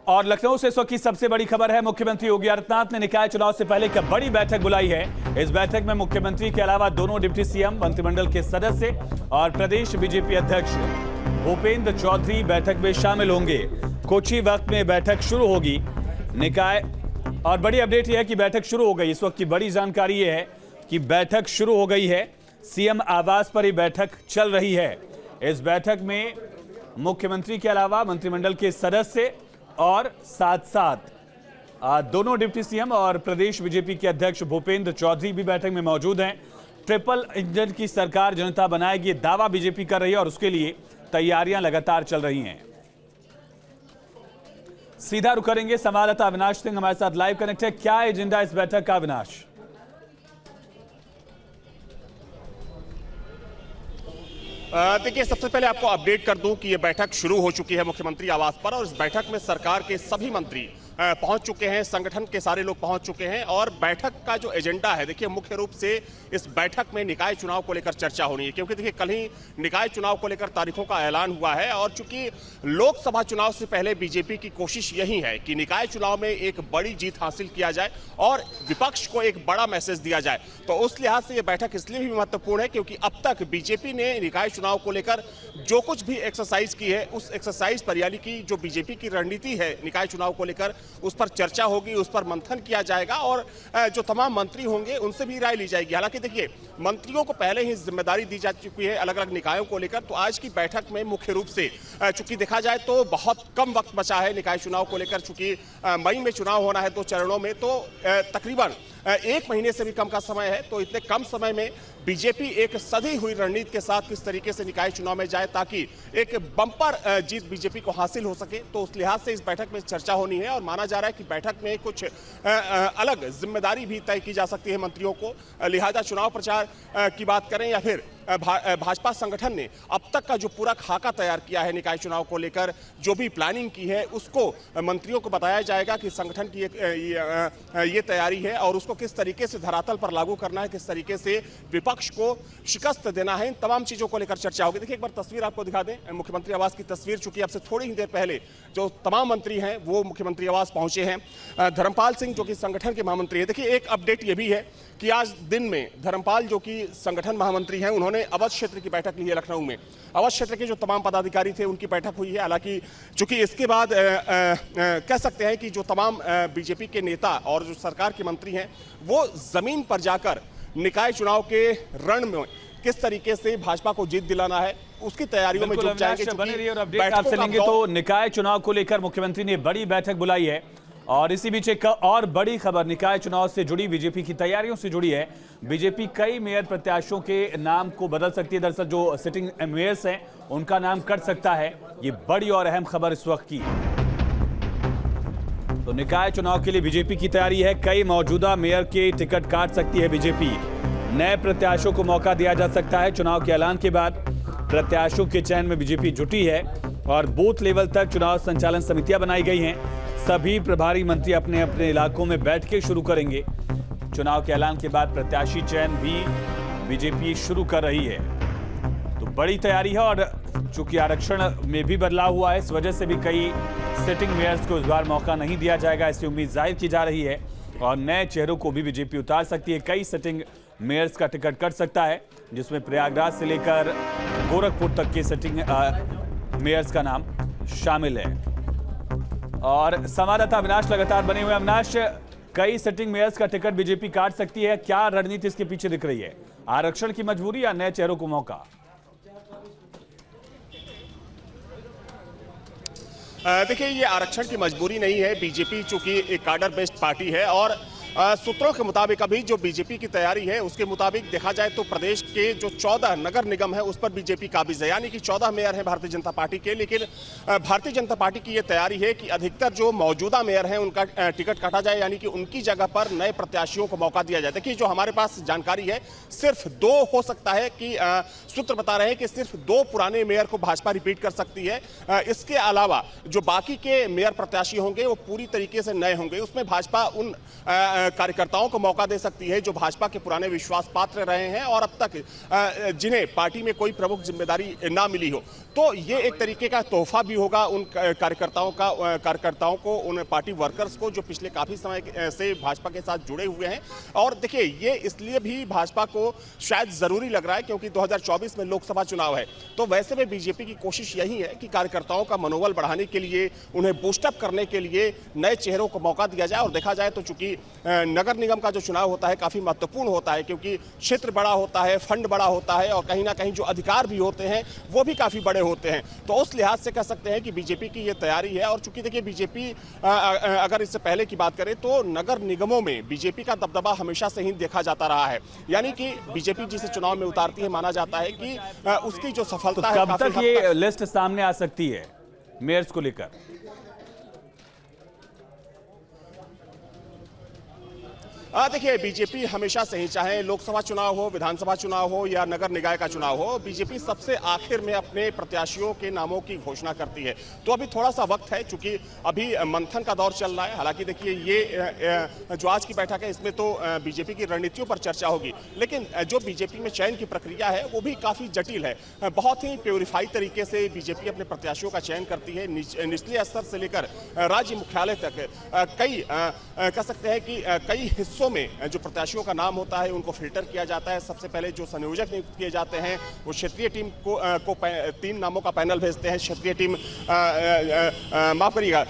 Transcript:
और लखनऊ से इस वक्त की सबसे बड़ी खबर है, मुख्यमंत्री योगी आदित्यनाथ ने निकाय चुनाव से पहले एक बड़ी बैठक बुलाई है। इस बैठक में मुख्यमंत्री के अलावा दोनों डिप्टी सीएम, मंत्रिमंडल के सदस्य और प्रदेश बीजेपी अध्यक्ष भूपेंद्र चौधरी बैठक में शामिल होंगे। कुछ ही वक्त में बैठक शुरू होगी। निकाय और बड़ी अपडेट यह है कि बैठक शुरू हो गई। इस वक्त की बड़ी जानकारी यह है कि बैठक शुरू हो गई है। सीएम आवास पर ही बैठक चल रही है। इस बैठक में मुख्यमंत्री के अलावा मंत्रिमंडल के सदस्य और साथ साथ दोनों डिप्टी सीएम और प्रदेश बीजेपी के अध्यक्ष भूपेंद्र चौधरी भी बैठक में मौजूद हैं। ट्रिपल इंजन की सरकार जनता बनाएगी, ये दावा बीजेपी कर रही है और उसके लिए तैयारियां लगातार चल रही हैं। सीधा रुख करेंगे, संवाददाता अविनाश सिंह हमारे साथ लाइव कनेक्ट है। क्या एजेंडा इस बैठक का, अविनाश? देखिए, सबसे पहले आपको अपडेट कर दूं कि ये बैठक शुरू हो चुकी है मुख्यमंत्री आवास पर और इस बैठक में सरकार के सभी मंत्री पहुंच चुके हैं, संगठन के सारे लोग पहुंच चुके हैं। और बैठक का जो एजेंडा है, देखिए मुख्य रूप से इस बैठक में निकाय चुनाव को लेकर चर्चा होनी है, क्योंकि देखिए कल ही निकाय चुनाव को लेकर तारीखों का ऐलान हुआ है। और चूंकि लोकसभा चुनाव से पहले बीजेपी की कोशिश यही है कि निकाय चुनाव में एक बड़ी जीत हासिल किया जाए और विपक्ष को एक बड़ा मैसेज दिया जाए। तो उस लिहाज से यह बैठक इसलिए भी महत्वपूर्ण है क्योंकि अब तक बीजेपी ने निकाय चुनाव को लेकर जो कुछ भी एक्सरसाइज की है, उस एक्सरसाइज पर यानी कि जो बीजेपी की रणनीति है निकाय चुनाव को लेकर, उस पर चर्चा होगी, उस पर मंथन किया जाएगा और जो तमाम मंत्री होंगे उनसे भी राय ली जाएगी। हालांकि देखिए, मंत्रियों को पहले ही जिम्मेदारी दी जा चुकी है अलग अलग निकायों को लेकर। तो आज की बैठक में मुख्य रूप से चूंकि देखा जाए तो बहुत कम वक्त बचा है निकाय चुनाव को लेकर, चूंकि मई में चुनाव होना है 2 चरणों में, तो तकरीबन 1 महीने से भी कम का समय है। तो इतने कम समय में बीजेपी एक सधी हुई रणनीति के साथ किस तरीके से निकाय चुनाव में जाए ताकि एक बम्पर जीत बीजेपी को हासिल हो सके, तो उस लिहाज से इस बैठक में चर्चा होनी है। और माना जा रहा है कि बैठक में कुछ अलग जिम्मेदारी भी तय की जा सकती है मंत्रियों को। लिहाजा चुनाव प्रचार की बात करें या फिर भाजपा संगठन ने अब तक का जो पूरा खाका तैयार किया है निकाय चुनाव को लेकर, जो भी प्लानिंग की है, उसको मंत्रियों को बताया जाएगा कि संगठन की ये तैयारी है और उसको किस तरीके से धरातल पर लागू करना है, किस तरीके से विपक्ष को शिकस्त देना है। इन तमाम चीजों को लेकर चर्चा होगी। देखिए, एक बार तस्वीर आपको दिखा दें, मुख्यमंत्री आवास की तस्वीर। चूंकि अब से थोड़ी ही देर पहले जो तमाम मंत्री हैं वो मुख्यमंत्री आवास पहुंचे हैं। धर्मपाल सिंह जो कि संगठन के महामंत्री है, देखिए एक अपडेट ये भी है कि आज दिन में धर्मपाल जो कि संगठन महामंत्री हैं, उन्होंने अवध क्षेत्र की बैठक ली है। लखनऊ में अवध क्षेत्र के जो तमाम पदाधिकारी थे उनकी बैठक हुई है। हालांकि चूंकि इसके बाद कह सकते हैं कि जो तमाम बीजेपी के नेता और जो सरकार के मंत्री हैं वो जमीन पर जाकर निकाय चुनाव के रण में किस तरीके से भाजपा को जीत दिलाना है उसकी तैयारियों में जुट जाएंगे। बने रहिए और अपडेट आपसे लेंगे। तो निकाय चुनाव को लेकर मुख्यमंत्री ने बड़ी बैठक बुलाई है और इसी बीच एक और बड़ी खबर निकाय चुनाव से जुड़ी, बीजेपी की तैयारियों से जुड़ी है। बीजेपी कई मेयर प्रत्याशियों के नाम को बदल सकती है। दरअसल जो सिटिंग मेयर्स हैं उनका नाम कट सकता है। ये बड़ी और अहम खबर इस वक्त की। तो निकाय चुनाव के लिए बीजेपी की तैयारी है। कई मौजूदा मेयर के टिकट काट सकती है बीजेपी। नए प्रत्याशियों को मौका दिया जा सकता है। चुनाव के ऐलान के बाद प्रत्याशियों के चयन में बीजेपी जुटी है और बूथ लेवल तक चुनाव संचालन समितियां बनाई गई हैं। सभी प्रभारी मंत्री अपने अपने इलाकों में बैठ के शुरू करेंगे। चुनाव के ऐलान के बाद प्रत्याशी चयन भी बीजेपी शुरू कर रही है। तो बड़ी तैयारी है और चूंकि आरक्षण में भी बदलाव हुआ है, इस वजह से भी कई सिटिंग मेयर्स को इस बार मौका नहीं दिया जाएगा, ऐसी उम्मीद जाहिर की जा रही है। और नए चेहरों को भी बीजेपी उतार सकती है। कई सिटिंग मेयर्स का टिकट कट सकता है, जिसमें प्रयागराज से लेकर गोरखपुर तक के सिटिंग मेयर्स का नाम शामिल है। और संवाददाता अविनाश लगातार बने हुए। अविनाश, कई सिटिंग मेयर्स का टिकट बीजेपी काट सकती है, क्या रणनीति इसके पीछे दिख रही है? आरक्षण की मजबूरी या नए चेहरों को मौका? देखिए, ये आरक्षण की मजबूरी नहीं है। बीजेपी चूंकि एक कार्डर बेस्ड पार्टी है और सूत्रों के मुताबिक अभी जो बीजेपी की तैयारी है उसके मुताबिक देखा जाए तो प्रदेश के जो 14 नगर निगम है उस पर बीजेपी काबिज है, यानी कि 14 मेयर हैं भारतीय जनता पार्टी के। लेकिन भारतीय जनता पार्टी की ये तैयारी है कि अधिकतर जो मौजूदा मेयर हैं उनका टिकट काटा जाए, यानी कि उनकी जगह पर नए प्रत्याशियों को मौका दिया जाए। देखिए, जो हमारे पास जानकारी है सिर्फ 2 हो सकता है कि सूत्र बता रहे हैं कि सिर्फ 2 पुराने मेयर को भाजपा रिपीट कर सकती है। इसके अलावा जो बाकी के मेयर प्रत्याशी होंगे वो पूरी तरीके से नए होंगे। उसमें भाजपा उन कार्यकर्ताओं को मौका दे सकती है जो भाजपा के पुराने विश्वास पात्र रहे हैं और अब तक जिन्हें पार्टी में कोई प्रमुख जिम्मेदारी ना मिली हो। तो ये एक तरीके का तोहफा भी होगा उन कार्यकर्ताओं को, उन पार्टी वर्कर्स को जो पिछले काफी समय से भाजपा के साथ जुड़े हुए हैं। और देखिए, ये इसलिए भी भाजपा को शायद जरूरी लग रहा है क्योंकि 2024 में लोकसभा चुनाव है। तो वैसे में बीजेपी की कोशिश यही है कि कार्यकर्ताओं का मनोबल बढ़ाने के लिए, उन्हें बूस्टअप करने के लिए नए चेहरों को मौका दिया जाए। और देखा जाए तो चूंकि नगर निगम का जो चुनाव होता है काफी महत्वपूर्ण होता है, क्योंकि क्षेत्र बड़ा होता है, फंड बड़ा होता है और कहीं ना कहीं जो अधिकार भी होते हैं वो भी काफी बड़े होते हैं। तो उस लिहाज से कह सकते हैं कि बीजेपी की ये तैयारी है। और चूंकि देखिए, बीजेपी अगर इससे पहले की बात करें तो नगर निगमों में बीजेपी का दबदबा हमेशा से ही देखा जाता रहा है। यानी कि बीजेपी जिसे चुनाव में उतारती है, माना जाता है कि उसकी जो सफलता है, कब तक ये लिस्ट सामने आ सकती है मेयर्स को लेकर? देखिए, बीजेपी हमेशा से ही, चाहे लोकसभा चुनाव हो, विधानसभा चुनाव हो या नगर निकाय का चुनाव हो, बीजेपी सबसे आखिर में अपने प्रत्याशियों के नामों की घोषणा करती है। तो अभी थोड़ा सा वक्त है, चूंकि अभी मंथन का दौर चल रहा है। हालांकि देखिए, ये जो आज की बैठक है इसमें तो बीजेपी की रणनीतियों पर चर्चा होगी, लेकिन जो बीजेपी में चयन की प्रक्रिया है वो भी काफी जटिल है। बहुत ही प्योरीफाई तरीके से बीजेपी अपने प्रत्याशियों का चयन करती है। निचले स्तर से लेकर राज्य मुख्यालय तक कई कह सकते हैं कि कई हिस्सों में जो प्रत्याशियों का नाम होता है उनको फिल्टर किया जाता है। सबसे पहले जो संयोजक नियुक्त किए जाते हैं वो क्षेत्रीय टीम को 3 नामों का पैनल भेजते हैं। क्षेत्रीय टीम, माफ करिएगा,